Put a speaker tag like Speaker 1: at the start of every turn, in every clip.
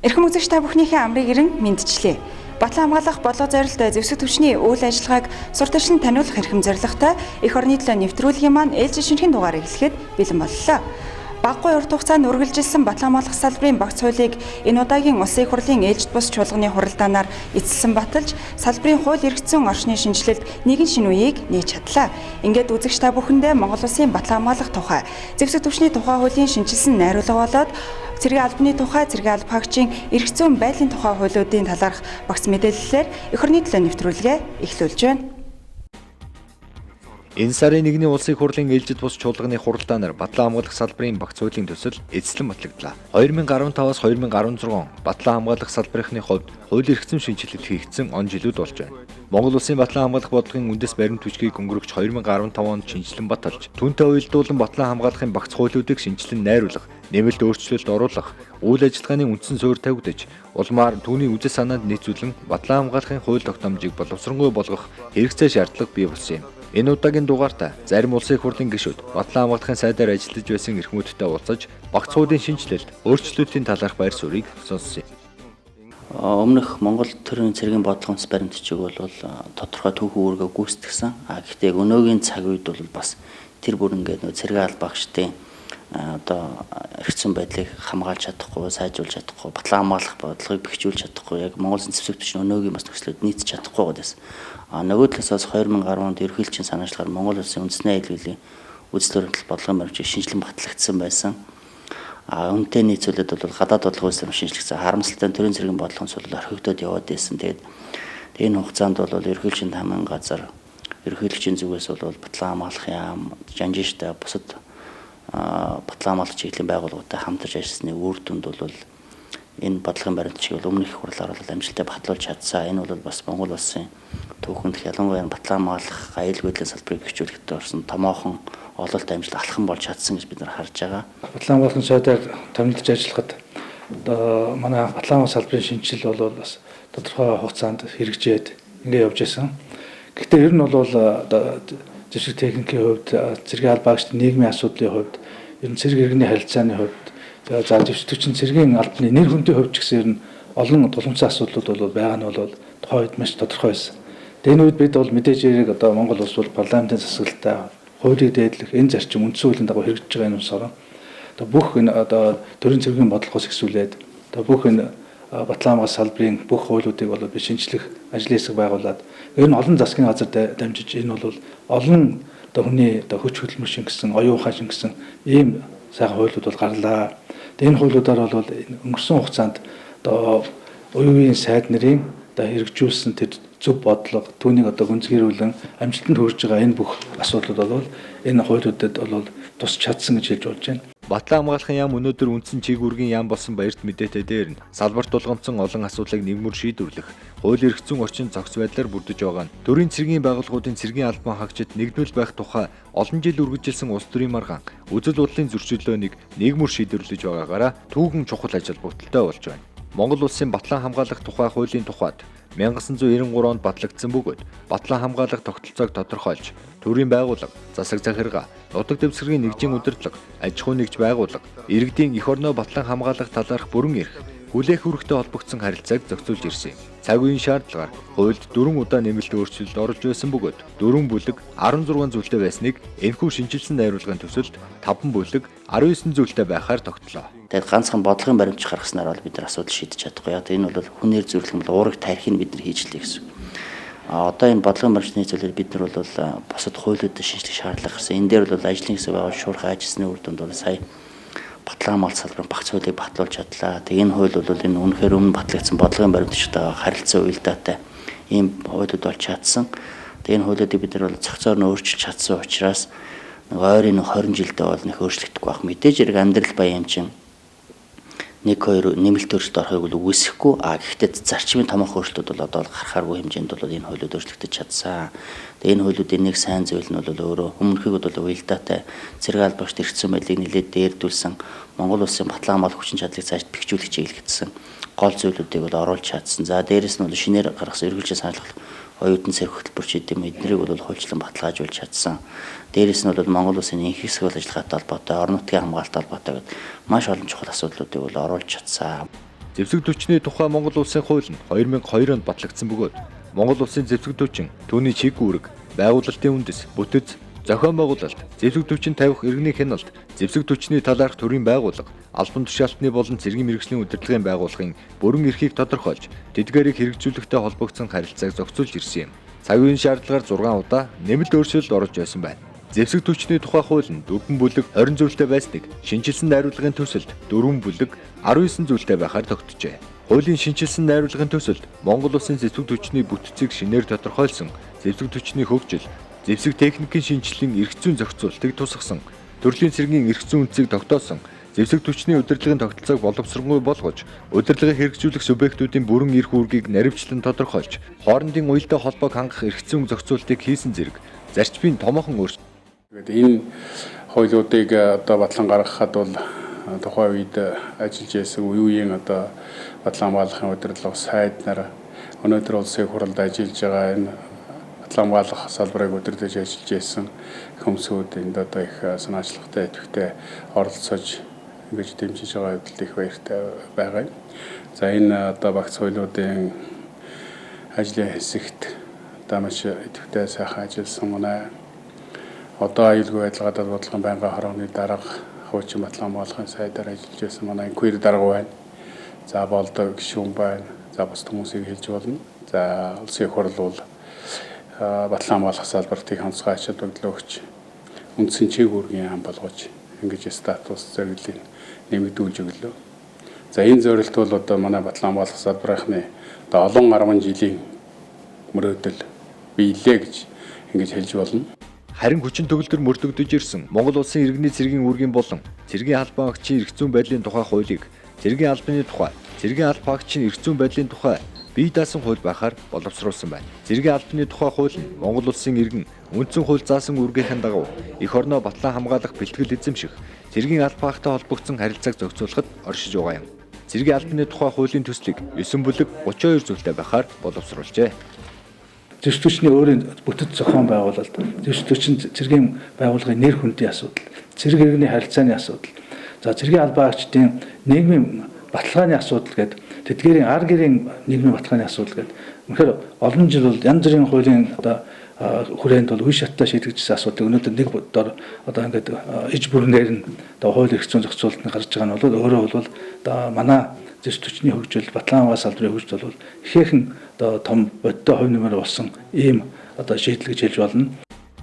Speaker 1: Эрхэм үзэгч та бүхнийхээ амрыг ирэн мэдчлээ. Батлан хамгаалах бодлого зорилттой зэвсэг түвшний үйл ажиллагааг сур төрлөнд таниулах эрхэм зорилготой эх орны төлөө нэвтрүүлгийн маань ээлжид шинэхэн дугаар эхлэхэд бэлэн боллоо. Багагүй урт хугацаанд үргэлжилсэн батлан хамгаалах салбарын багц хуулийг энэ удаагийн Улсын их хурлын ээлжид бус чуулганы хуралдаанаар эцэлсэн баталж, салбарын хууль эрхцэн орчны шинжилэлд нэгэн шинэ үеийг нээж чадлаа. Ингээд үзэгч та бүхэндээ Монгол Улсын батлан хамгаалах тухай, зэвсэг түвшний тухай хуулийн шинжилсэн найруулга болоод цэргийн албаны тухай, цэргийн алба хаагчийн эрх зүйн байдлын тухай хуулиудын талаарх багц мэдээллээр эх орны төлөө нэвтрүүлгээ эхлүүлж байна.
Speaker 2: Энэ сарын 1-ний Улсын их хурлын ээлжид бус чуулганы хуралдаанаар батлан хамгаалах салбарын багц хуулийн төсөл эзэслэн батлагдлаа. 2015-аас 2016 батлан хамгаалах салбарынхны хувьд хууль эрхцэн шинжилэлт хийгдсэн он жилүүд болж байна. Монгол Улсын батлан хамгаалах бодлогын үндэс баримт бичгийг өнгөрөгч 2015 онд шинжилэн баталж, түүнтэй уялдуулан батлан хамгаалахын багц хуулиудыг шинжилэн найруулах, нэмэлт өөрчлөлт оруулах, үйл ажиллагааны үндсэн суурь тавигдаж, улмаар түүний үзэл санаанд нийцүүлэн батлан хамгаалахын хууль тогтоомжийг боловсронгуй болгох хэрэгцээ шаардлага бий болсон юм. Энэ удаагийн дугаартаа зарим улсын их хурлын гишүүд батлан хамгаалахын сайдаар ажиллаж байсан эрхмүүдтэй уулзаж багц хуулийн шинжилэлд өөрчлөлтийн талаарх байр суурийг сонссон юм.
Speaker 3: Өмнөх Монгол төрийн цэргийн бодлогоос баримт бичиг бол тодорхой түүхэн үүргээ гүйцэтгсэн. Гэхдээ өнөөгийн цаг үед бол бас тэр бүр ингээд цэргийн алба багштын одоо эрхцэн байдлыг хамгаалж чадахгүй, сайжруулж чадахгүй, батлан хамгаалах бодлогыг бэхжүүлж чадахгүй, яг Монгол зэвсэг түвшний өнөөгийн бас нөхцөлөд нийцэж чадахгүй байсан. Нөгөө талаас 2010 онд ерөнхийлөгчийн санаачлагаар Монгол Улсын үндэсний аюулгүйн үзэл баримтлал бодлогын баримтыг шинжилэн батлагдсан байсан. Үнэтэй нийцүүлээд бол гадаад бодлогын үйлсээр шинжилгэсэн. Харамсалтай төрийн цэргийн бодлогоос бол орхигдоод яваад байсан. Тэгээд энэ хугацаанд бол ерөнхийлөгчийн тамгын газар, ерөнхийлөгчийн зүгээс бол батлан хамгаалах яам, жанжинштай бусад батлан хамгаалах чиглэлийн байгууллагуудтай хамтарч ажилласны үр дүнд бол энэ бодлогын баримтчийг бол өмнөх их хурлаар бол амжилттай батлуулж чадсан. Энэ бол бас Монгол Улсын түүхэнд ялангуяа батлан хамгаалах аюулгүйн салбарыг бэхжүүлэхэд орсон томоохон ололт амжилт алхам болж чадсан гэж бид нар харж байгаа.
Speaker 4: Батлан хамгаалахын сайдаар томилж ажиллахад одоо манай батлан хамгаалах салбарын шинжил бол бас тодорхой хугацаанд хэрэгжээд ингэ явж байсан. Гэхдээ ер нь бол одоо зэвсэг техникийн хувьд, цэргийн алба багштын нийгмийн асуудлын хувьд, ер нь цэрэг иргэний харилцааны хувьд, за зэвсэг түвшин цэргийн албаны нэр хүндийн хувьд ч гэсэн ер нь олон тулгымцсан асуудлууд бол байгаа нь бол тухайн үед маш тодорхой байсан. Энэ үед бид бол мэдээж хэрэг одоо Монгол улс бол парламентын засаглалтаа хуулийг дээдлэх энэ зарчим үндсэн хуулийн дагуу хэрэгжиж байгаа юм сорон. Одоо бүх энэ одоо төрийн цэргийн бодлогоос эхсүүлээд одоо бүх энэ батлан хамгаалах салбарын бүх хуулиудыг бол би шинжлэх ажлын хэсэг байгуулад ер нь олон засгийн газар дамжиж энэ бол олон одоо хүний одоо хүч хөдөлмөр шингэсэн, оюун ухаан шингэсэн ийм сайхан хуулиуд бол гарлаа. Энэ хуулиудаар бол өнгөрсөн хугацаанд одоо оюун сайд нарын одоо хэрэгжүүлсэн тэр зөв бодлого түүнийг одоо гүнзгийрүүлэн амжилтанд хүрэж байгаа энэ бүх асуудлууд бол энэ хуулиудад бол тусч чадсан гэж хэлж болж байна.
Speaker 2: Батлан хамгаалахын яам өнөөдөр үндсэн чиг үүргийн яам болсон баярт мэдээтэй дээр нь салбарт тулгамдсан олон асуудлыг нэгмүр шийдвэрлэх, хууль эрх зүйн орчин зохис байдлаар бүрдэж байгаа нь төрийн цэргийн байгууллагуудын цэргийн албан хаагчид нэгдвэл байх тухай олон жил үргэлжилсэн улс төрийн маргаан үзэл бодлын зөрчиллөөнийг нэгмүр шийдвэрлэж байгаагаараа түүхэн чухал ажил бүтэлтэй болж байна. Монгол Улсын батлан хамгаалах тухай хуулийн тухайд 1993 онд батлагдсан бөгөөд батлан хамгаалах тогтолцоог тодорхойлж, төрийн байгууллага, засаг захиргаа, нутаг дэвсгэрийн нэгжийн удирдлага, аж ахуйн нэгж байгууллага, иргэдийн эх орноо батлан хамгаалах талаарх бүрэн эрх, хүлээх үүрэгтэй холбогдсон харилцааг зохицуулж ирсэн юм. Цаг үеийн шаардлагаар хуульд 4 удаа нэмэлт өөрчлөлт орж байсан бөгөөд 4 бүлэг 16 зүйлтэй байсныг энэхүү шинжилсэн найруулгын төсөлд 5 бүлэг 19 зүйлтэй байхаар тогтлоо.
Speaker 3: Тэгээд ганцхан бодлогын баримтч гаргаснаар бол бид нар асуудал шийдэж чадахгүй. Яг энэ бол хүнээр зөвлөх бол уурыг тарихыг бид нар хийж лээ гэсэн. Одоо энэ бодлогын баримтны зүйлээр бид нар бол босод хуулиудад шинжлэх шаардлага гарсан. Энэ дээр бол ажлын хэсэг байгуулж шуурхай ажилласны үр дүнд бол сая батлан хамгаалалт салбарын багц хуулийг батлуулж чадлаа. Тэгээ энэ хууль бол энэ үнэхээр өмнө батлагдсан бодлогын баримтчтай харилцаа уялдаатай ийм хуулиуд болж чадсан. Тэгээ энэ хуулиудыг бид нар бол зохицоор нь өөрчилж чадсан учраас ойрын 20 жилдээ бол нөх өөрчлөгдөхгүй байх. Мэдээж хэрэг амьдрал баян юм чинь 1-2 нэмэлт өөрчлөлт орохыг бол үгүйсэхгүй. Гэхдээ зарчмын томоохон өөрчлөлтүүд бол одоо гарахааргүй хэмжээнд бол энэ хуулиуд өөрчлөгдөж чадсан. Тэгээ энэ хуулиудын нэг сайн зүйл нь бол өөрөө өмнөхийг бол уялдаатай цэрэг албагч эрхцэн байдлыг нэлээд дээрдүүлсэн, Монгол Улсын батлан хамгаалах хүчин чадлыг цааш бэхжүүлэх чиглэлдсэн гол зүйлүүдийг бол оруулж чадсан. За дээрэс нь бол шинээр гаргасан эргэлжийн саналх оюутан цэрэг хөтөлбөрч эдэм эднэрийг бол хуульчлан баталгаажуулж чадсан. Дээрээс нь бол Монгол Улсын их хэсэг ажиллагаатай холбоотой, орон нутгийн хамгаалалтай холбоотой гэдэг маш олон чухал асуудлуудыг бол оруулж чадсан.
Speaker 2: Зэвсэг түвшний тухай Монгол улсын хууль нь 2002 онд батлагдсан бөгөөд Монгол улсын зэвсэг түвчин, түүний чиг үүрэг, байгуулалтын үндэс, бүтэц, зохион байгуулалт, зэвсэг түвчин тавих иргэний хяналт, зэвсэг түвчний талаарх төрийн байгууллага, албан тушаалтны болон цэргийн мэргэжлийн удирдлагын байгууллагын бүрэн эрхийг тодорхойлж, тэдгээрийг хэрэгжүүлэхтэй холбогдсон харилцааг зохицуулж ирсэн юм. Цаг үеийн шаардлагаар 6 удаа нэмэлт өөрчлөлт орж байсан байна. Зэвсэг түвчний тухай хууль нь 4 бүлэг 20 зүйлтэй байсныг шинжилсэн найруулгын төсөлд 4 бүлэг 19 зүйлтэй байхаар тогтжээ. Хуулийн шинжилсэн найруулгын төсөлд Монгол улсын зэвсэг түвчний бүтцийг шинээр тодорхойлсон, зэвсэг түвчний хөгжил, зэвсэг техникийн шинжилгээний эрх зүйн зохицуултыг тусгасан, төрлийн цэргийн эрх зүйн үндсийг тогтоосон, зэвсэг түвчний удирдлагын тогтолцоог боловсронгүй болгож, удирдлагыг хэрэгжүүлэх субъектүүдийн бүрэн эрх үүргийг наривчлан тодорхойлж, хоорондын уялдаа холбоог хангах эрх зүйн зохицуултыг хийсэн зэрэг зарчмын томоохон өөрчлөлт.
Speaker 5: Энэ хуулиудыг одоо батлан гаргахад бол тухайн үед ажиллаж байсан үеийн одоо батлан хамгаалахын удирдлага сайд нар өнөөдөр улсын хурлд ажиллаж байгаа энэ батлан хамгаалах салбарыг удирдах ажиллаж байсан хүмүүсүүд энд одоо их санаачлагтай идэвхтэй оролцож ингэж дэмжиж байгаа хувьд их баяртай байгаа юм. За энэ одоо багц хуулиудын ажлын хэсэгт одоо маш идэвхтэй сайхан ажилласан манай одоо аюулгүй байдлаатай бодлогын байнгын хорооны дарга хуучин батлан хамгаалахын сайдаар ажиллаж байсан манай инквери дарга байна. За болдог гишүүн байна. За бус хүмүүсийг хэлж болно. За улсын хурл бол батлан хамгаалах салбарт их онцгой ач холбогдол өгч үндсэн чиг үүргийн ам болгож ингэж статус зөвлөлийг нэмэгдүүлж өглөө. За энэ зорилт бол одоо манай батлан хамгаалах салбарынхны одоо олон 10 жилийн мөрөөдөл биелээ гэж ингэж хэлж болно.
Speaker 2: Харин хүчин төгөлдөр мөрдөгдөж ирсэн Монгол улсын иргэний цэргийн үүргийн болон цэргийн албан агчийн эрх зүйн байдлын тухай хуулийг цэргийн албаны тухай, цэргийн албан агчийн эрх зүйн байдлын тухай бие даасан хууль байхаар боловсруулсан байна. Цэргийн албаны тухай хууль нь Монгол улсын иргэн үндсэн хууль заасан үүргийнхэн дагуу эх орноо батлан хамгаалах бэлтгэл эзэмших, цэргийн албан агтай холбогдсон харилцааг зохицуулахад оршиж байгаа юм. Цэргийн албаны тухай хуулийн төслийг 9 бүлэг 32 зүйлтэй байхаар боловсруулжээ.
Speaker 4: Зэвсэг түвшний өөрийн бүтэц зохион байгуулалт, зэвсэг түвшин цэргийн байгууллагын нэр хүндийн асуудал, цэрэг иргэний харилцааны асуудал, за цэргийн албан агчдын нийгмийн баталгааны асуудал гэдэг тэдгээрийн ар гэрийн нийгмийн баталгааны асуудал гэдэг үнэхээр олон жил бол янз бүрийн хуулийн одоо хүрээнд бол үе шаттай шийдэгдсэн асуудал өнөөдөр нэг бодоор одоо ингээд иж бүрнээр нь одоо хууль эрх зүйн зохицуулалтанд гарч байгаа нь бол өөрөө бол одоо манай зэвсэг түвшний хөгжил, батлан хамгаалах салбарын хөгжил бол ихээхэн одоо том бодтой хувь нэмэр болсон ийм одоо шийдэл гэж хэлж болно.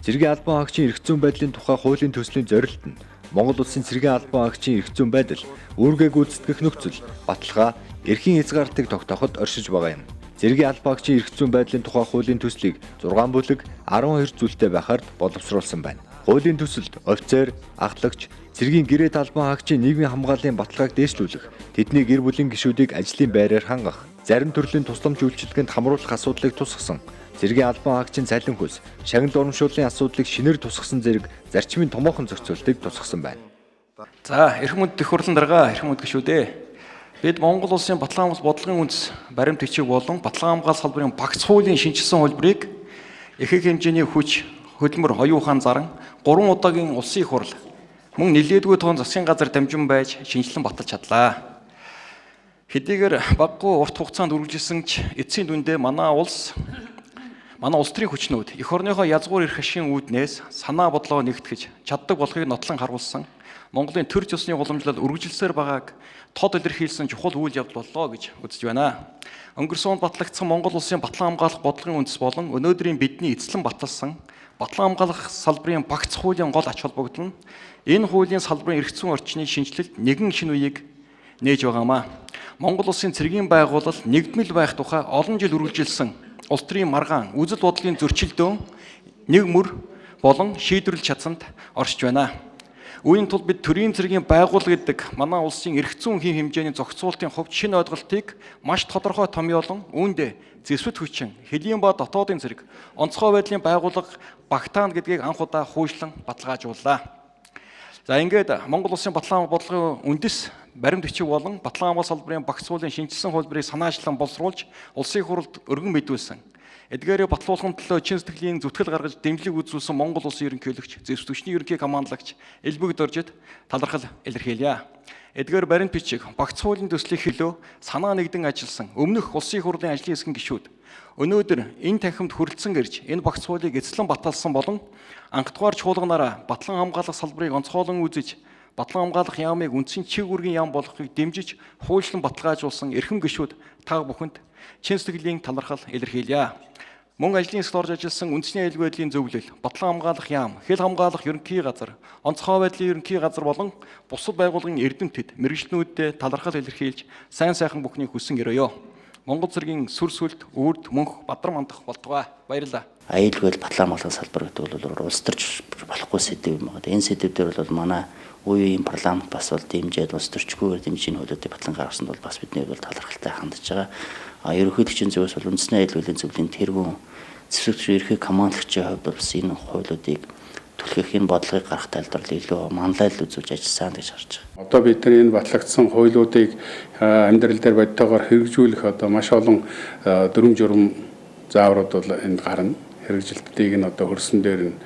Speaker 2: Цэргийн албан агчийн эрх зүйн байдлын тухай хуулийн төслийн зорилт нь Монгол улсын цэргийн албан агчийн эрх зүйн байдал, үүргээ гүйцэтгэх нөхцөл, баталгаа, эрхийн хязгаартыг тогтооход оршиж байгаа юм. Цэргийн албан агчийн эрх зүйн байдлын тухай хуулийн төслийг 6 бүлэг 12 зүйлтэй байхаар боловсруулсан байна. Хуулийн төсөлд офицер, ахлагч, цэргийн гэрээ албан агчийн нийгмийн хамгааллын баталгааг дээшлүүлэх, тэдний гэр бүлийн гишүүдийг ажлын байраар хангах, зарим төрлийн тусламж үйлчилгээнд хамруулах асуудлыг тусгасан, цэргийн албан агчийн цалин хөлс, шагнал урамшууллын асуудлыг шинээр тусгасан зэрэг зарчмын томоохон зохицуултыг тусгасан байна.
Speaker 6: За, эрхэм үнд дэх хурлын дарга, эрхэм үнд гишүүдээ. Бид Монгол улсын батлан хамгаалах бодлогын үндэс, баримт бичиг болон батлан хамгаалах салбарын багц хуулийн шинжилсэн хөлбөрийг ихэнх хэмжээний хүч хөдөлмөр оюухан заран 3 удаагийн улсын хурл мөн нэлээдгүй тоон засгийн газар дамжин байж шинжилэн баталж чадлаа. Хэдийгээр баггүй урт хугацаанд үргэлжилсэн ч эцсийн дүндээ манай улс төрийн хүчнүүд эх орныхоо язгуур эрх ашигын үүднээс санаа бодлого нэгтгэж чаддаг болохыг нотлон харуулсан Монголын төр ёсны уламжлал үргэлжилсээр байгааг тод илэрхийлсэн чухал үйл явдал боллоо гэж үзэж байна. Өнгөрсөн онд батлагдсан Монгол улсын батлан хамгаалах бодлогын үндэс болон өнөөдрийн бидний эзлэн баталсан батлан хамгаалах салбарын багц хуулийн гол ач холбогдол нь энэ хуулийн салбарын эрх зүйн орчны шинжилэлд нэгэн шинэ үеийг нээж байгаамаа. Монгол улсын цэргийн байгууллал нэгдмэл байх тухай олон жил үргэлжилсэн улс төрийн маргаан үзэл бодлогын зөрчилдөөн нэг мөр болон шийдвэрлэж чадсанд оршиж байна. Үүний тулд бид төрийн цэргийн байгууллага гэдэг манай улсын эрх зүйн хэм хэмжээний зохицуулалтын хувьд шинэ ойлголтыг маш тодорхой томьёолон үүндээ зэвсэг хүчин, хэлийн ба дотоодын цэрэг, онцгой байдлын байгууллага багтаана гэдгийг анх удаа хуульчлан баталгаажууллаа. За ингээд Монгол улсын батлан бодлогын үндэс, баримт бичиг болон батлан хамгаалах салбарын багц хуулийн шинжилсэн хөлбөрийг санаачлан боловсруулж улсын хурлд өргөн мэдүүлсэн. Эдгээрээ батлуулахын төлөө чин сэтгэлийн зүтгэл гаргаж дэмжлэг үзүүлсэн Монгол улсын ерөнхийлөгч, зэвсэг түвшний ерөнхий командлагч Элбэг Доржид талархал илэрхийлье. Эдгээр баримт бичиг багц хуулийн төслийг хөлөө санаа нэгдэн ажилласан өмнөх улсын их хурлын ажлын хэсгийн гишүүд өнөөдөр энэ танхимд хүрэлцэн ирж энэ багц хуулийг эзлэн баталсан болон анхдугаар чуулганаараа Батлан хамгаалах салбарыг онцгойлон үзэж Батлан хамгаалах яамыг үндсэн чиг үүргийн яам болохыг дэмжиж хуульчлан баталгаажуулсан эрхэм гишүүд та бүхэнд чин сэтгэлийн талархал илэрхийлье. Мөн ажлын хэсэгт орж ажилласан үндэсний аюулгүй байдлын зөвлөл, Батлан хамгаалах яам, хэл хамгаалах ерөнхий газар, онцгой байдлын ерөнхий газар болон бусад байгууллагын эрдэмтэд мэргэжлэнүүдэд талархал илэрхийлж сайн сайхан бүхнийг хүссэн өрөөё. Монгол цэргийн сүр сүлд үрд мөнх бадар мандах болтугай. Баярлалаа.
Speaker 3: Аюулгүй Батлан хамгаалах салбар гэдэг бол улс төрч болохгүй сэдв юм байна. Энэ сэдвээр бол манай үеийн парламент бас бол дэмжиж улс төрчгүйгээр дэмжиж хуулиудыг батлан гаргасанд бол бас бидний бол талархалтай хандж байгаа. Ерөнхийлөгчийн зөвөөс бол үндэсний аюулгүй зөвлөлийн тэргүүн зэвсэгч ерхий командлагчийн хувьд бас энэ хуулиудыг түлхэх энэ бодлогыг гаргах тайлбарлал илүү манлайлал үзүүлж ажилласан гэж харж байгаа.
Speaker 5: Одоо бид нар энэ батлагдсан хуулиудыг амьдрал дээр бодтойгоор хэрэгжүүлэх одоо маш олон дүрм журм зааврууд бол энд гарна. Хэрэгжилтдийг нь одоо хөрсөн дээр нь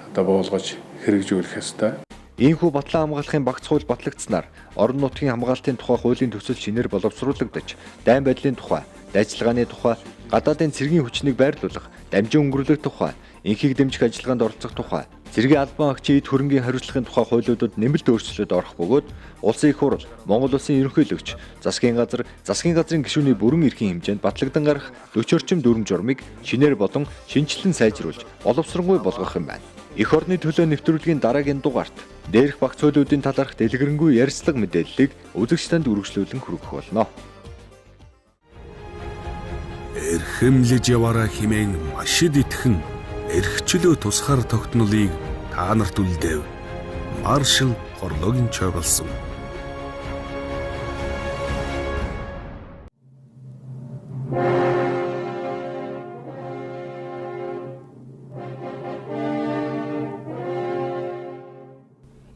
Speaker 5: одоо буулгаж хэрэгжүүлэх ёстой.
Speaker 2: Ийхүү Батлан хамгаалахын багц хууль батлагдсанаар орон нутгийн хамгаалтын тухай хуулийн төсөл шинээр боловсруулагдаж, дайн байдлын тухай, дайчилгааны тухай, гадаадын цэргийн хүчнийг байрлуулах, дамжин өнгөрлөх тухай, инхийг дэмжих ажиллагаанд оролцох тухай, цэргийн албан агчийн эд хөрөнгийн хариуцлагын тухай хуулиудад нэмэлт өөрчлөлт орох бөгөөд улсын их хурл, Монгол улсын ерөнхийлөгч, засгийн газрын гишүүний бүрэн эрхийн хэмжээнд батлагдсан гарах 40 орчим дүрм журмыг шинээр болон шинжилэн сайжруулж, боловсронгүй болгох юм байна. Эх орны төлөө нэвтрүүлгийн дараагийн дугаарт дээрх багц хуулиудын талаарх дэлгэрэнгүй ярьцлага мэдээллийг үзэгч танд үргэлжлүүлэн хүргэх болно.
Speaker 7: Эрхэмлэж яваараа хэмээн машид итгэн эрхчлөө тусгаар тогтнолыг та нарт үлдээв. Маршал Горлогийн чойголсон.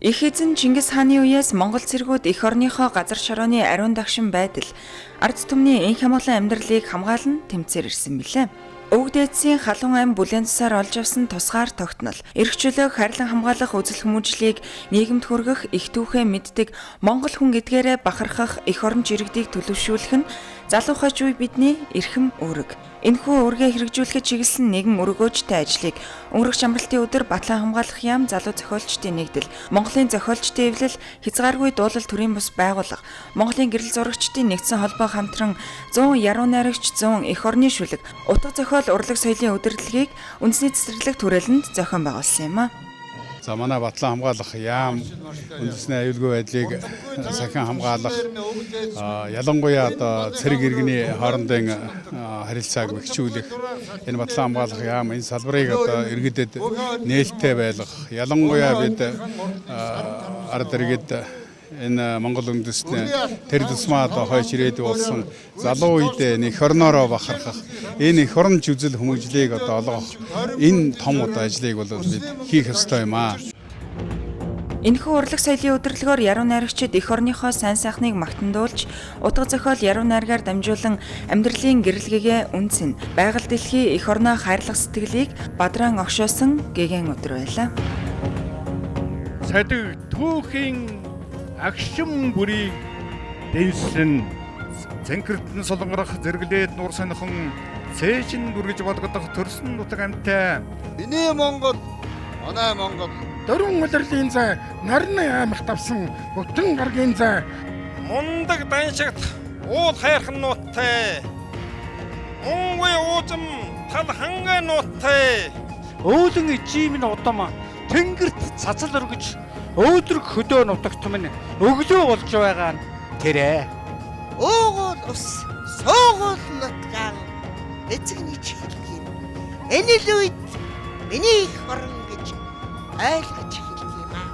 Speaker 1: Их эзэн Чингис хааны үеэс Монгол цэргүүд эх орныхоо газар шорооны ариун дагшин байдал, ард түмний энх хамгаалан амьдралыг хамгаалан тэмцээр ирсэн билээ. Өвөг дээдсийн халуун ам бүлээн тусаар олж авсан тусгаар тогтнол, эрх чөлөөг хайрлан хамгаалах үзэл хүмүүжлийг нийгэмд хүргэх их түүхээ мэддэг Монгол хүн эдгээрээ бахархах эх орон жирэгдийг төлөвшүүлэх нь залуухайч үе бидний эрхэм үүрэг. Энэхүү үүргээ хэрэгжүүлэхэд чиглэсэн нэгэн өргөөжтэй ажлыг өнгөрөх амралтын өдөр Батлан хамгаалах яам залуу зохиолчдын нэгдэл, Монголын зохиолчдын эвлэл, хязгааргүй дуулал төрийн бус байгууллага, Монголын гэрэл зурагчдын нэгдсэн холбоо хамтран 100 яруу найрагч, 100 эх орны шүлэг, утга зохиол урлаг соёлын удирдлагыг үндэсний цэцэрлэг төрөлөнд зохион байгуулсан юм а.
Speaker 5: За манай Батлан хамгаалах яам үндэсний аюулгүй байдлыг сахин хамгаалах ялангуяа одоо цэрэг иргэний хоорондын харилцааг бэхжүүлэх энэ Батлан хамгаалах яам энэ салбарыг одоо иргэдэд нээлттэй байлгах ялангуяа бид ард иргэд энэ Монгол үндэстний тэр тусмаа одоо хойч ирээдүй болсон залуу үед эх орноороо бахархах энэ эх оронч үзэл хүмүүжлийг одоо олгох энэ том одоо ажлыг бол бид хийх ёстой юм аа.
Speaker 1: Энэхүү урлаг соёлын удирдлагоор яруу найрагчид эх орныхоо сайн сайхныг магтандуулж, утга зохиол яруу найргаар дамжуулан амьдралын гэрэлгээгээ үнсэн, байгаль дэлхий эх орноо хайрлах сэтгэлийг бадран огшоосон гэгээн өдөр байлаа.
Speaker 8: Садаг түүхийн агшин бүрийг дэнсэн цэнхэртэн солонгорох зэрэглээд нуур сонихон цээжин бүргэж болгодох төрсөн нутаг амтай
Speaker 9: Миний Монгол, манай Монгол
Speaker 8: дөрвөн улирлын зай нарны аймагт авсан бүтэн гаргийн зай мундаг даншигт уул хайрхан нуттай мунгүй уужим тал хангай нуттай өөдөн ичимэн удам тэнгэрт цацал өргөж өөдрөг хөдөө нутагт минь өглөө болж байгаа нь тэрэ.
Speaker 9: уугуул ус, суугуул нутгаан эцэгний чихэлг юм. Энэ л үед миний их орон гэж ойлгож эхэлв юм аа.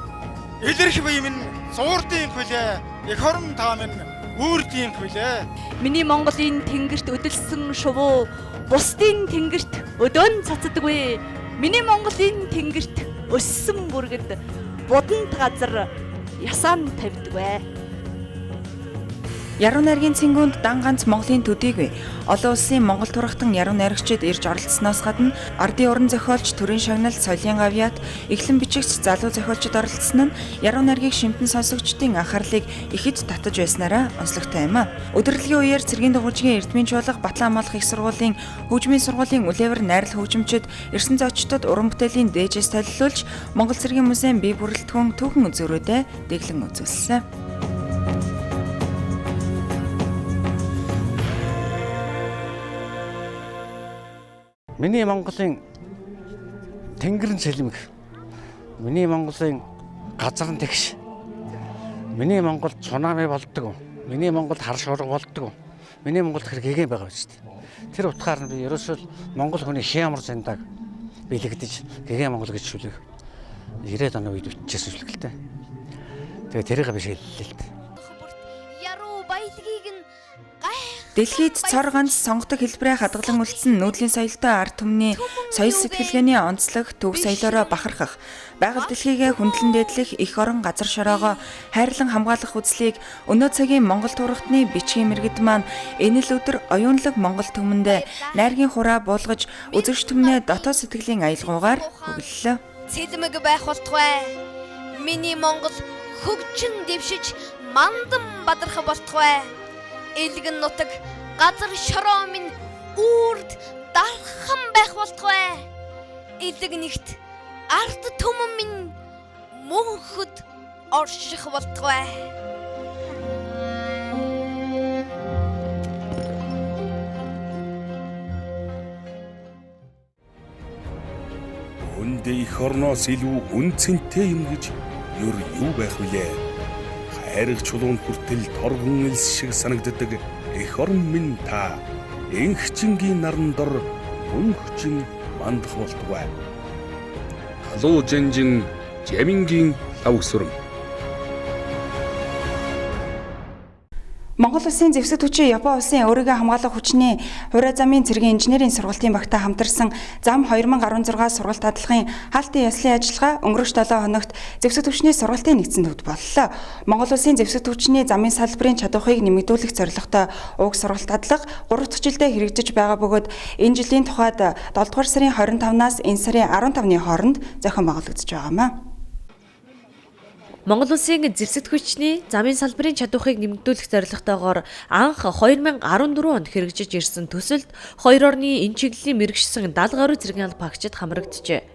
Speaker 8: Илэрх бие минь суурдын хөлөө, эх орон та минь үүрдийн хөлөө.
Speaker 10: Миний Монголын тэнгэрт өдөлсөн шувуу бусдын тэнгэрт өдөөн цацдаггүй. Миний Монголын тэнгэрт өссөн бүргэд буданд газар ясаан тавьдаг бай.
Speaker 1: Яруу найргийн цэнгүүнд дан ганц Монголын төдийгүй олон улсын Монгол турхтан яруу найрагчид ирж оролцсноос гадна ардын уран зохиолч, төрийн шагналт, соёлын гавьяат, эхлэн бичигч залуу зохиолчид оролцсон нь яруу найргийг шимтэн сонсогчдын анхаарлыг ихэд татаж байснараа онцлогтой юм а. Өдөрлөгийн үеэр цэргийн дугуйжгийн эрдмийн чуулга Батлан хамгаалах их сургуулийн хөгжмийн сургуулийн үлээвэр найрал хөгжимчид ирсэн зочдод уран бүтээлийн дээжээс толилуулж Монгол цэргийн музейн бие бүрэлдэхүүн түүхэн үзүүрүүдэд дэглэн үзүүлсэн.
Speaker 11: Миний Монголын тэнгэрэн сэлмэг, миний Монголын газар тэгш, миний Монголд цунами болдог, миний Монголд хар шуурга болдог, миний Монголд хэрэг байгаа шүү дээ. Тэр утгаар нь би ерөөсөө Монгол хүний хямар зандаг бэлэгдэж гэгэн Монгол гэж шүлэх 90-аад оны үед бичижсэн шүлгэлтэй. Тэгээ тэрийг би шилжүүлээ л дээ.
Speaker 12: Яруу баялагийг нь
Speaker 1: Дэлхийд цор ганц сонгодог хэлбэрээ хадгалан үлдсэн нүүдлийн соёлтой ард түмний соёл сэтгэлгээний онцлог төв соёлоороо бахархах, байгаль дэлхийгээ хүндлэн дээдлэх их орон газар шороогоо хайрлан хамгаалах үзлийг өнөө цагийн Монгол турхтны бичгийн мэргэд маань энэ л өдөр оюунлаг Монгол түмэндээ найргийн хураа буулгаж үзэгч түмнээ дотоод сэтгэлийн аялгаугаар хөглөлөө.
Speaker 12: Цэлмэг байх болтугай. Миний Монгол хөгжин дэвшиж мандан бадрах болтугай. Элгэн нутаг газар шороо минь үрд дархан байх болтугай. Элэг нэгт ард түмэн минь мөнхөд орших болтугай.
Speaker 7: Үндэ их орноос илүү үн цэнтэй юм гэж юу байх вүлээ? Хайрах чулуунд хүртэл торгон элс шиг санагддаг эх орн минь та энхчингийн наран дор өнхчин мандах болтугай. Халуу жанжин жамингийн лав сүрм.
Speaker 1: Монгол улсын зэвсэг түвшин Япон улсын өөрийгөө хамгаалах хүчний хураа замын цэргийн инженерийн сургалтын багтаа хамтарсан зам 2016 сургалт дадлахын хаалтын яслын ажиллагаа өнгөрөх 7 хоногт зэвсэг түвшний сургалтын нэгдсэн төвд боллоо. Монгол улсын зэвсэг түвшний замын салбарын чадварыг нэмэгдүүлэх зорилготой уг сургалт дадлага 3 дахь жилдээ хэрэгжиж байгаа бөгөөд энэ жилийн тухайд 7 дугаар сарын 25-наас энэ сарын 15-ны хооронд зохион байгуулагдаж байгаа юм а.
Speaker 13: Монгол улсын зэвсэг хүчний замын салбарын чадварыг нэмэгдүүлэх зорилготойгоор анх 2014 онд хэрэгжиж ирсэн төсөлд 2 орны энэ чиглэлийн мэрэгшсэн 70 гаруй цэргийн алба багчид хамрагджээ.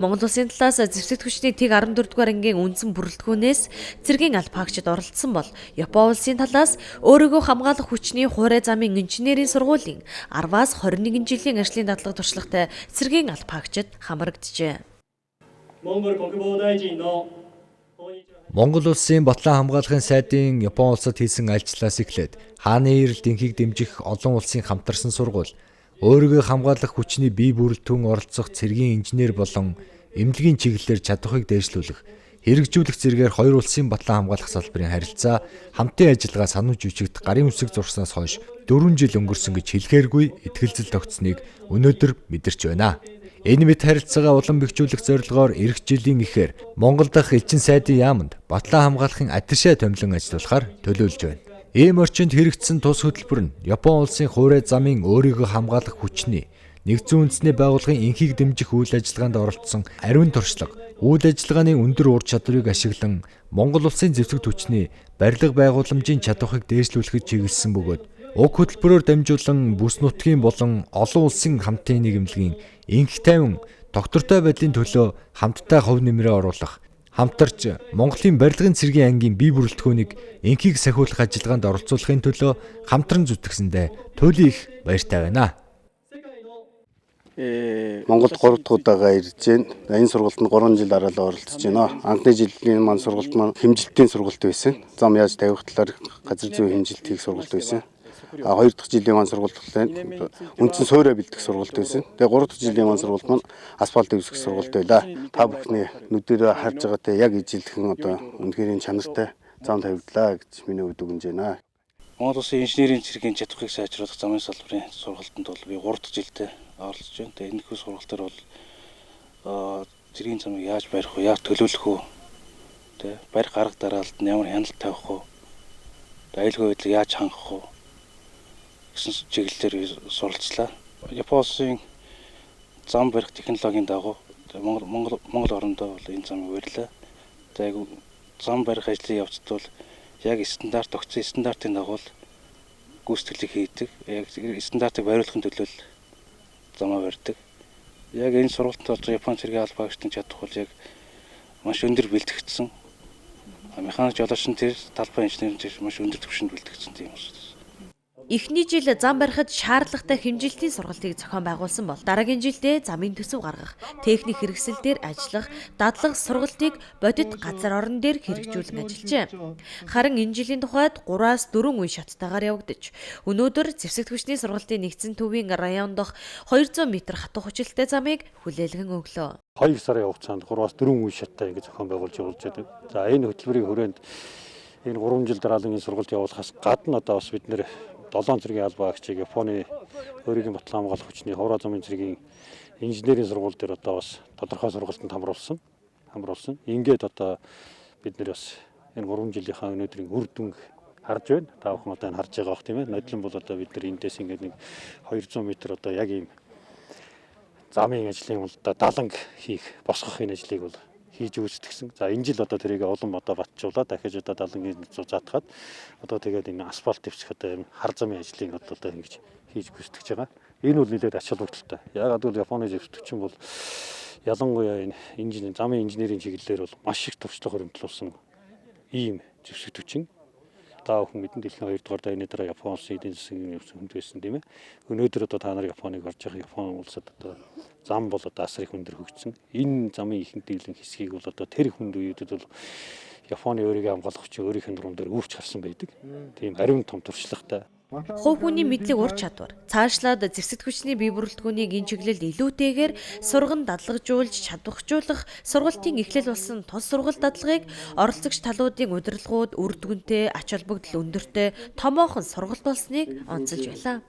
Speaker 13: Монгол улсын талаас зэвсэг хүчний тэг 14 дугаар ангийн үндсэн бүрэлдэхүүнээс цэргийн алба багчид оролцсон бол Япон улсын талаас өөрийгөө хамгаалах хүчний хуурай замын инженерийн сургуулийн 10-аас 21 жилийн ажлын дадлага туршлагатай цэргийн алба багчид хамрагджээ.
Speaker 2: Монгол улсын Батлан хамгаалахын сайдын Япон улсад хийсэн альчлаас эхлээд хааны эрэлт инхийг дэмжих олон улсын хамтарсан сургууль, өөрийгөө хамгаалах хүчний бие бүрэлдэхүүн оролцох цэргийн инженер болон эмнэлгийн чиглэлээр чадварыг дээшлүүлэх, хэрэгжүүлэх зэргээр хоёр улсын Батлан хамгаалах салбарын харилцаа хамтын ажиллагаа санууж үчигдэх гарын үсэг зурснаас хойш 4 жил өнгөрсөн гэж хэлэхээргүй итгэлцэл тогтсныг өнөөдөр мэдэрч байна. Энэ мэт харилцаагаа улам бэхжүүлэх зорилгоор эх жилийн эхээр Монгол дахь элчин сайдын яамд Батлан хамгаалахын атиршаа томилон ажиллуулахаар төлөөлж байна. Ийм орчинд хэрэгжсэн тус хөтөлбөр нь Япон улсын хуурай замын өөрийгөө хамгаалах хүчний нэгдсэн үндэсний байгууллагын инхийг дэмжих үйл ажиллагаанд оролцсон ариун туршлага, үйл ажиллагааны өндөр ур чадварыг ашиглан Монгол улсын зэвсэг түвшний барилга байгууламжийн чадварыг дээшлүүлэхэд чиглэсэн бөгөөд уг хөтөлбөрөөр дамжуулан бүс нутгийн болон олон улсын хамтын нийгэмлэгийн инх тайван доктортой байдлын төлөө хамтдаа хувь нэмрээ оруулах, хамтарч Монголын барилгын цэргийн ангийн бие бүрэлдэхүүнийг инхийг сахиулах ажиллагаанд оролцуулахын төлөө хамтран зүтгэсэндээ туйлын их баяртай байна.
Speaker 14: Монголд 3 дахь удаага ирж байна. Энэ сургалтанд 3 жил дараалал оролцож байна. Анхны жилийн маань сургалт маань хэмжилтийн сургалт байсан. Зам яаж тавих талаар газар зүйн хэмжилт хийх сургалт байсан. 2 дахь жилийн маань сургалт үндсэн суурь бэлдэх сургалт байсан. Тэгээ 3 дахь жилийн маань сургалт маань асфальт дэвсгэх сургалт байлаа. Та бүхний нүдэрээ харж байгаатай яг ижилхэн одоо үнэхээр чанартай зам тавигдлаа гэж миний хувьд үгэнж байна.
Speaker 11: Монгол улсын инженерийн цэргийн чадварыг сайжруулах замын салбарын сургалтанд бол би 3 дахь жилдээ оролцож байна. Тэгээ энэ их сургалтаар бол цэргийн замыг яаж барих вэ, яаж төлөвлөх вэ? Тэ барих арга дараалалд ямар хяналт тавих вэ? аюулгүй байдлыг яаж хангах вэ гэсэн чиглэлээр суралцлаа. Японы улсын зам барих технологийн дагуу Монгол орондоо бол энэ замыг барьлаа. Тэгээд зам барих ажлын явцад бол яг стандарт огцон стандартын дагуу гүйцэтгэлийг хийдэг. Яг стандартыг бариулахын төлөө замаа барьдаг. Яг энэ сургалтад болж Японы цэргийн албаагчдын чадах бол яг маш өндөр бэлтгэгдсэн. Механик жолоочны тэр талбай инженерийн тэр маш өндөр түвшинд бэлтгэгдсэн тийм ус.
Speaker 13: Эхний жил зам барихад шаардлагатай хэмжилтийн сургалтыг зохион байгуулсан бол дараагийн жилдээ замын төсөв гаргах, техник хэрэгсэл дээр ажиллах, дадлаг сургалтыг бодит газар орон дээр хэрэгжүүлэн ажиллажээ. Харин энэ жилийн тухайд 3-аас 4 үе шаттайгаар явагдаж, өнөөдөр зэвсэгт хүчний сургалтын нэгдсэн төвийн район дох 200 м хатуу хүчилтэй замыг хүлээлгэн өглөө.
Speaker 15: 2 сарын хугацаанд 3-аас 4 үе шаттай ингэ зохион байгуулж явуулж байдаг. За энэ хөтөлбөрийн хүрээнд энэ 3 жил дараалан энэ сургалт явуулахаас гадна одоо бас бид нэр 7 цэргийн албаагчийг Японы өөрийн батлан хамгаалах хүчний ховроо замын цэргийн инженерийн сургууль дээр одоо бас тодорхой сургалтанд хамруулсан. Ингээд одоо бид нэр бас энэ 3 жилийнхаа өнөөдрийн үр дүнг харж байна. Та бүхэн одоо энэ харж байгаа бох тийм ээ. Нодлон бол одоо бид нэр эндээс ингээд нэг 200 м одоо яг ийм замын ажлын бол даланг хийх, босгох энэ ажлыг бол хийж үүсгэсэн. За энэ жил одоо тэрийг улам одоо батжуулаад дахиж одоо далангийн заатгаад одоо тэгээд энэ асфальт дэвсэх одоо хар замын ажлыг одоо ингэж хийж гүйцэтгэж байгаа. Энэ бол нэлээд ач холбогдолтой. Яагаад гэвэл Японы зэвсэгтчин бол ялангуяа энэ замын инженерийн чиглэлээр бол маш их туршлага хөрөмтлүүлсэн ийм зэвсэгтчин. Та бүхэн мэдэн дэлхийн 2 дугаар дайны дараа Японы улсын эдийн засгийн хүнд байсан тийм ээ. Өнөөдөр одоо та нар Японыг харж байгаа Японы улсад одоо зам бол одоо асар их өндөр хөгжсөн. Энэ замын ихэнх дийлэн хэсгийг бол одоо тэр хүнд үеүүдэд бол Японы өөрийгөө хамгаалах чинь өөрийнх нь дуран дээр өвч гарсан байдаг. Тийм ариун том туршлагатай.
Speaker 13: Хувь хүний мэдлэг ур чадвар цаашлаад зэвсэгт хүчний бие бүрэлдэхүүнийг энэ чиглэлд илүүтэйгээр сурган дадлагжуулж чадвархжуулах сургалтын эхлэл болсон тус сургалт дадлагыг оролцогч талуудын удирдлагууд үр дүнтэй ач холбогдол өндөртэй томоохон сургалт болсныг онцолж байлаа.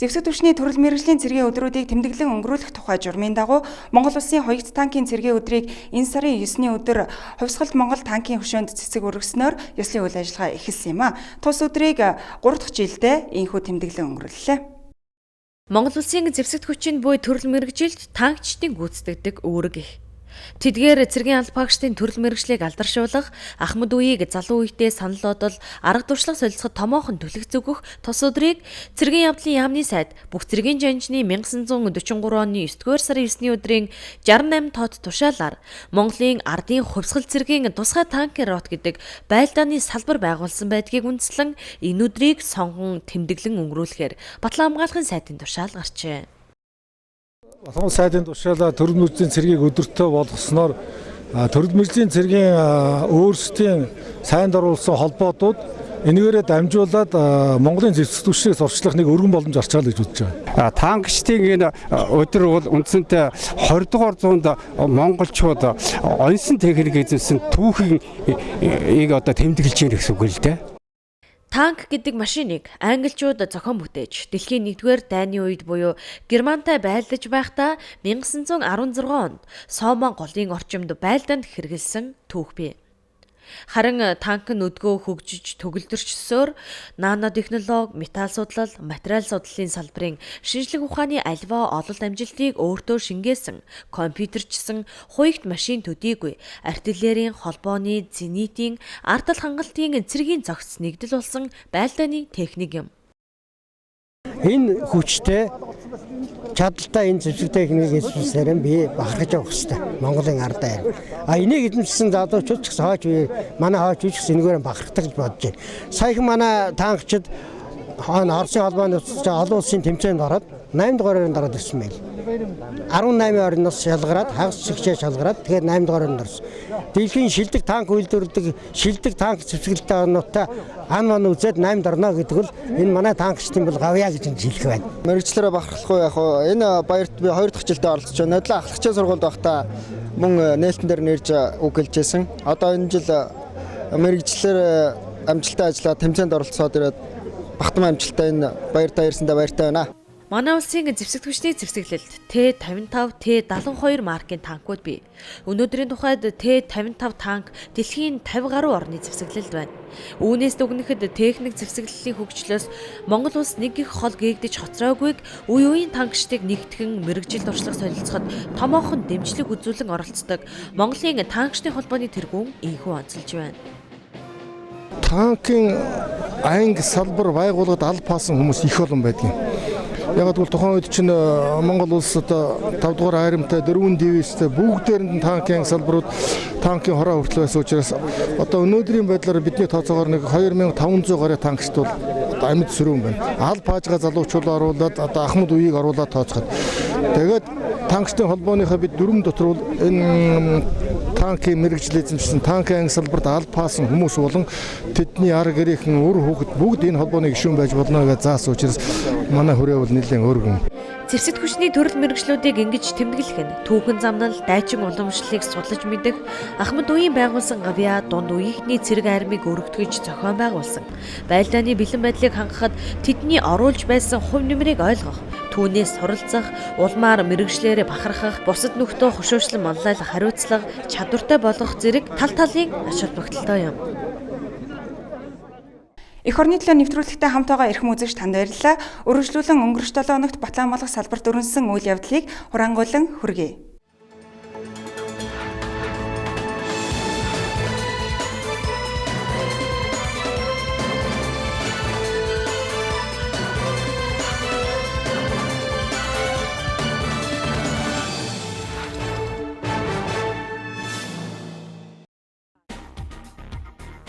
Speaker 1: Зэвсэгт түвшний төрөл мэргэжлийн цэргийн өдрүүдийг тэмдэглэн өнгөрүүлэх тухай журмын дагуу Монгол Улсын хоёрт танкийн цэргийн өдрийг энэ сарын 9-ний өдөр Хувьсгалт Монгол танкийн хөшөөнд цэцэг өргөснөөр ёслын үйл ажиллагаа эхэлсэн юм а. Тус өдрийг 3 дахь жилдээ инхүү тэмдэглэн өнгөрүүллээ.
Speaker 13: Монгол Улсын зэвсэгт хүчин буй төрөл мэргэжилд танкчдын гүйцэтгэдэг үүрэг их. Тэдгээр цэргийн албаагчдын төрөл мэргэжлийг алдаршуулах, Ахмад үеийг залуу үедээ санал бодол, арга туршлага солилцоход томоохон түлхэх зүгөх тус өдрийг цэргийн явдлын яамны сайд бүх цэргийн жанжны 1943 оны 9-р сарын 9-ний өдрийн 68 тоод тушаалаар Монголын ардын хувьсгал цэргийн тусгай танкер рот гэдэг байлдааны салбар байгуулсан байдгийг үндэслэн энэ өдрийг сонгон тэмдэглэн өнгөрүүлэхээр Батлан хамгаалахын сайдын тушаал гарчээ.
Speaker 16: Батлан сайдын тушаалаа төрөл мэргэжлийн цэргийг өдөртөө болгосноор төрөл мэргэжлийн цэргийн өөрсдийн сайнд оруулсан холбоотууд энэгээрээ дамжуулаад Монголын зэвсэгт түвшнийг сурчлах нэг өргөн боломж арчаал гэж үзэж байгаа.
Speaker 17: Танкчдын энэ өдөр бол үндсэндээ 20 дугаар зуунд монголчууд онсон техник эзэмсэн түүхийг одоо тэмдэглэж байгаа гэсэн үг л дээ.
Speaker 13: Танк гэдэг машиныг англичууд зохион бүтээж дэлхийн 1-р дайны үед буюу Германтай байлдаж байхдаа 1916 онд Сомон голын орчимд байлдаанд хэрэгэлсэн түүх бий. Харин танк нь өдгөө хөгжиж төгөлдөрчсөөр нано технологи, металл судлал, материал судлалын салбарын шинжлэх ухааны аливаа ололт амжилтыг өөртөө шингээсэн компьютерчсэн хуйгт машин төдийгүй артиллерийн холбооны зенитийн ардал хангалтын цэргийн зохиц нэгдэл болсон байлдааны техник юм.
Speaker 18: Энэ хүчтэй чадaltaй энэ зэвсэг техникийн эсвэлсээр би бахархаж явах хэрэгтэй. Монголын ардаа. Энийг эзэмшсэн залуучууд ч гэсэн хойч манай хойч ч гэсэн энэгээр бахархдаг гэж бодож байна. Саяхан манай танкчид Оросын холбооны нууцч олон улсын тэмцээнд ороод 8 дугаар орнд ороод ирсэн байл. 18 орноос шалгараад хагас чигчээ шалгараад тэгээд 8 дугаар орнд орсон. Дэлхийн шилдэг танк үйлдвэрлэдэг шилдэг танк зэвсгэлтэй орнуудтай ан ман үзээд 8 орно гэдэг бол энэ манай танкчдын бол гавья гэж хэлэх байна.
Speaker 19: Мэргэжлэрээ бахархахгүй яг энэ баярт би 2 дахь жилдээ оролцож байна. Нодлоо ахлагчийн сургуульд байхдаа мөн нээлтэн дээр нэрж үг хэлжсэн. Одоо энэ жил мэргэжлэр амжилттай ажиллаад тэмцээнд оролцоод ирээд багтмаа амжилттай энэ баяртаа ирсэндээ баяртай байна.
Speaker 13: Манай улсын зэвсэг түвшний зэвсэглэлд Т-55, Т-72 маркийн танкууд бий. Өнөөдрийн тухайд Т-55 танк дэлхийн 50 гаруй орны зэвсэглэлд байна. Үүнээс дүгнэхэд техник зэвсэглэлийн хөгжлөөс Монгол улс нэг их хол гээгдэж хоцроогүйг үе үеийн танкчдыг нэгтгэн мэрэгжилд орчлох солилцоход томоохон дэмжлэг үзүүлэн оролцдог Монголын танкчны холбооны тэргүүн ийхүү онцолж байна.
Speaker 16: Танкын анги салбар байгууллагад аль паасан хүмүүс их олон байдаг. Яг л тухайн үед чинь Монгол улс одоо 5 дугаар хайрамтай 4 дивизтэй бүгдээрэнд танкын салбарууд танкын хороо хүртэл байсан учраас одоо өнөөдрийн байдлаар бидний тооцоогоор нэг 2500 гаруй танкчд бол амьд сөрөөн байна. Аль паажгаа залуучууд оруулаад одоо Ахмад үеийг оруулаад тооцоход. Тэгээд танкчдын холбооныхаа бид дүрм дотор бол энэ танкын мэрэгжил эзэмшсэн танкын анги салбарт аль паасан хүмүүс болон тэдний ар гэрийнхэн үр хүүхэд бүгд энэ холбооны гишүүн байж болно гэж заасан учраас манай хүрээ бол нэлээд өргөн.
Speaker 13: Зэвсэг түвшний төрөл мэрэгчлүүдийг ингэж тэмдэглэх нь түүхэн замнал дайчин уламжлалыг судлаж мэдэх Ахмад үеийн байгуулсан гавья дунд үеийнхний цэрэг армийг өргөтгөж зохион байгуулсан. Байлдааны бэлэн байдлыг хангахад тэдний оруулж байсан хувь нэмрийг ойлгох, түүнээс суралцах, улмаар мэрэгчлэрээ бахархах, бусад нөхдөө хушуучлан манлайлах хариуцлага чадвартай болгох зэрэг тал талын ач холбогдолтой юм.
Speaker 1: Эх орны төлөө нэвтрүүлэгтэй хамт байгаа эрхэм үзэгч танд баярлалаа. Өргөжлүүлэн өнгөрөх 7 хоногт Батлан амгалах салбарт өрнөсөн үйл явдлыг хурангуйлан хүргэе.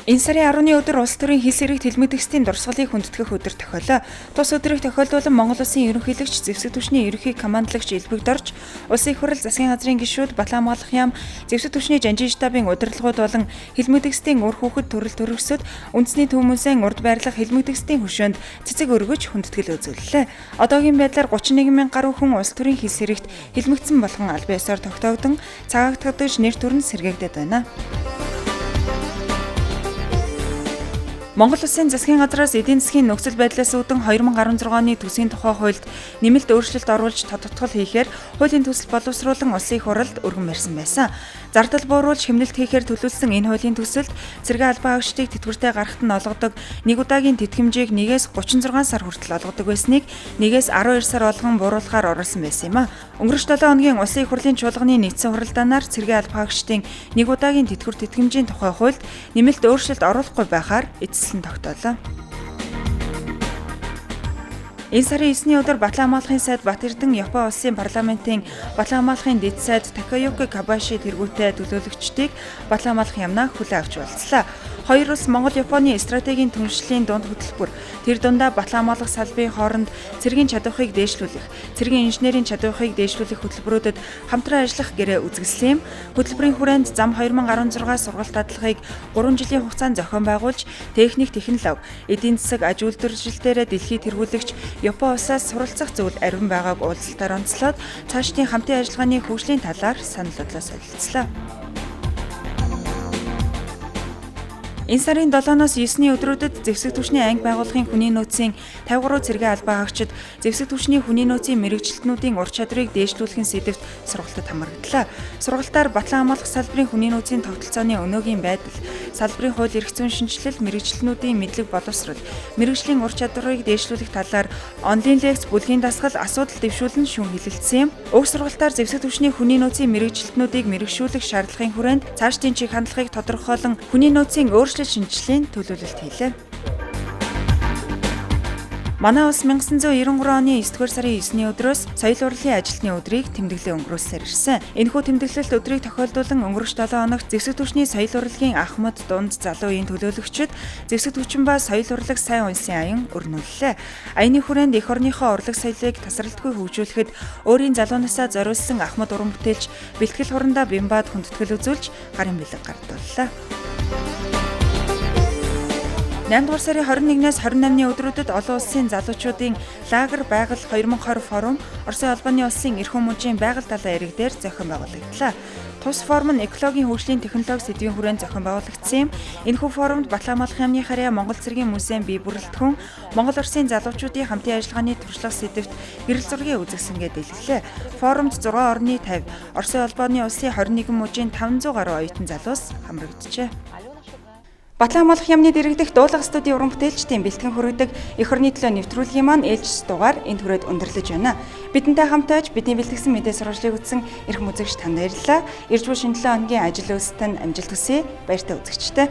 Speaker 1: Энэ сарын 10-ны өдөр улс төрийн хилс эрэг хэлмэгдэхсдийн дурсгалыг хүндэтгэх өдөр тохиолоо. Тус өдрийг тохиолдуулан Монгол Улсын ерөнхийлөгч зэвсэг түвшний ерөнхий командлагч элбэгд орж, улсын их хурал засгийн газрын гишүүд Батлан амгалах яам, зэвсэг түвшний жанжин штабын удирдлагууд болон хэлмэгдэхсдийн үр хүүхэд төрөл төрөсөд үндэсний төвмөнсөн урд байрлах хэлмэгдэхсдийн хөшөөнд цэцэг өргөж хүндэтгэл үзүүллээ. Одоогийн байдлаар 31,000 гаруй хүн улс төрийн хилс эрэгт хэлмэгдсэн болгон аль биесээр тогтоогдсон цагаагдагдаж нэр төр нь сэргээгдээд байна. Монгол Улсын засгийн газраас эдийн засгийн нөхцөл байдлаас үүдэн 2016 оны төсвийн тухай хуульд нэмэлт өөрчлөлт оруулж тодтогдол хийхээр хуулийн төсөл боловсруулан улсын их хуралд өргөн барьсан байсан. Зардал бууруулж хэмнэлт хийхээр төлөвлөсөн энэ хуулийн төсөлд цэргийн албан хаагчдыг тэтгэвртэй гаргахад нь олгодог нэг удаагийн тэтгэмжийг 1-ээс 36 сар хүртэл олгодог байсныг 1-ээс 12 сар болгон бууруулахаар оруулсан байсан юм а. Өнгөрөх 7 хоногийн улсын их хурлын чуулганы нийцсэн хуралдаанаар цэргийн албан хаагчдын нэг удаагийн тэтгэвэр тэтгэмжийн тухай хуульд нэмэлт өөрчлөлт оруулахгүй байхаар тогтоолоо. Энэ сарын 9-ний өдөр Батлан амгалахын сайд Бат Эрдэнэ Япон улсын парламентын Батлан амгалахын дэд сайд Такаюки Кабаши тэргүүтэй төлөөлөгчдийг Батлан амгалах ямнаа хүлээн авч уулзлаа. Хоёр улс Монгол Японы стратегийн түншлэлийн дунд хөтөлбөр тэр дундаа Батлан амгалах салбарын хооронд цэргийн чадварыг дээшлүүлэх, цэргийн инженерийн чадварыг дээшлүүлэх хөтөлбөрүүдэд хамтран ажиллах гэрээ үзэсгэлэн юм. Хөтөлбөрийн хүрээнд зам 2016 сургалт дадлахыг 3 жилийн хугацаанд зохион байгуулж, техник, технологи, эдийн засаг, аж үйлдвэржилтээр дэлхийд тэргүүлэгч Япон улсаас суралцах зүйл ариун байгааг уулзалтаар онцлоод цаашдын хамтын ажиллагааны хөгжлийн талаар санал бодлоо солилцлоо. Энэ сарын 7-ноос 9-ний өдрүүдэд зэвсэг түвшний анги байгууллагын хүний нөөцийн 53 цэргийн албан хаагчид зэвсэг түвшний хүний нөөцийн мэрэгчлэтнүүдийн ур чадрыг дээшлүүлэхин сэдэвт сургалтад хамрагдлаа. Сургалтаар Батлан амгалах салбарын хүний нөөцийн тогтолцооны өнөөгийн байдал, салбарын хууль эрх зүйн шинжилэл, мэрэгчлэтнүүдийн мэдлэг боловсрол, мэрэгжлийн ур чадрыг дээшлүүлэх талаар онлайн лекц, бүлгийн дасгал, асуудал дэвшүүлэн шүүн хэлэлцсэн юм. Уг сургалтаар зэвсэг түвшний хүний нөөцийн мэрэгчлэтнүүдийг мэрэгшүүлэх шаардлагын хүрээнд цаашдын чиг хандлагыг тодорхойлон хүний нөөцийн өөрчлөлт шинжилгээний төлөвлөлт хийлээ. Манай улс 1993 оны 9-р сарын 9-ний өдрөөс соёл урлагийн ажилтны өдрийг тэмдэглэн өнгөрүүлсээр ирсэн. Энэхүү тэмдэглэлт өдрийг тохиолдуулан өнгөрөх 7 хоногт зэвсэг түвшний соёл урлагийн Ахмад дунд залуу үеийн төлөөлөгчид зэвсэг түвшин ба соёл урлаг сайн унсын аян өрнүүллээ. Аяны хүрээнд эх орныхоо урлаг соёлыг тасралтгүй хөгжүүлэхэд өөрийн залуунасаа зориулсан Ахмад уран бүтээлч бэлтгэл хурандаа Бямбад хүндэтгэл үзүүлж гарын бэлэг гардууллаа. 8 дугаар сарын 21-ээс 28-ны өдрүүдэд олон улсын залуучуудын лагер байгаль 2020 форум Оросын албаны улсын эрх хүмүүжийн байгаль талаа ирэг дээр зохион байгуулагдлаа. Тус форум нь экологийн хөгжлийн технологи сэдвийн хүрээнд зохион байгуулагдсан юм. Энэхүү форумд Батлангамгалах яамны харьяа Монгол цэргийн музейн бие бүрэлдэхүүн, Монгол Оросын залуучуудын хамтын ажиллагааны туршлага сэдвт гэрэл зургийг үзэгсэнгээ дэлгэлээ. Форумд 6 орны 50, Оросын холбооны улсын 21 мужийн 500 гаруй оюутан залуус хамрагджээ. Батлангамгалах яамны дэргэдэх дуулах студийн уран бүтээлчдийн бэлтгэн хүргэдэг эх орны төлөө нэвтрүүлгийн маань ээлжис дугаар энэ түрээд өндөрлөж байна. Бидэнтэй хамтааж бидний бэлтгэсэн мэдээ сурвалжлыг үзсэн эрх үзэгч танд баярлалаа. Ирж буй шинэ 7 хоногийн ажил үйлсэнд амжилт хүсье. Баяртай үзэгчтэй.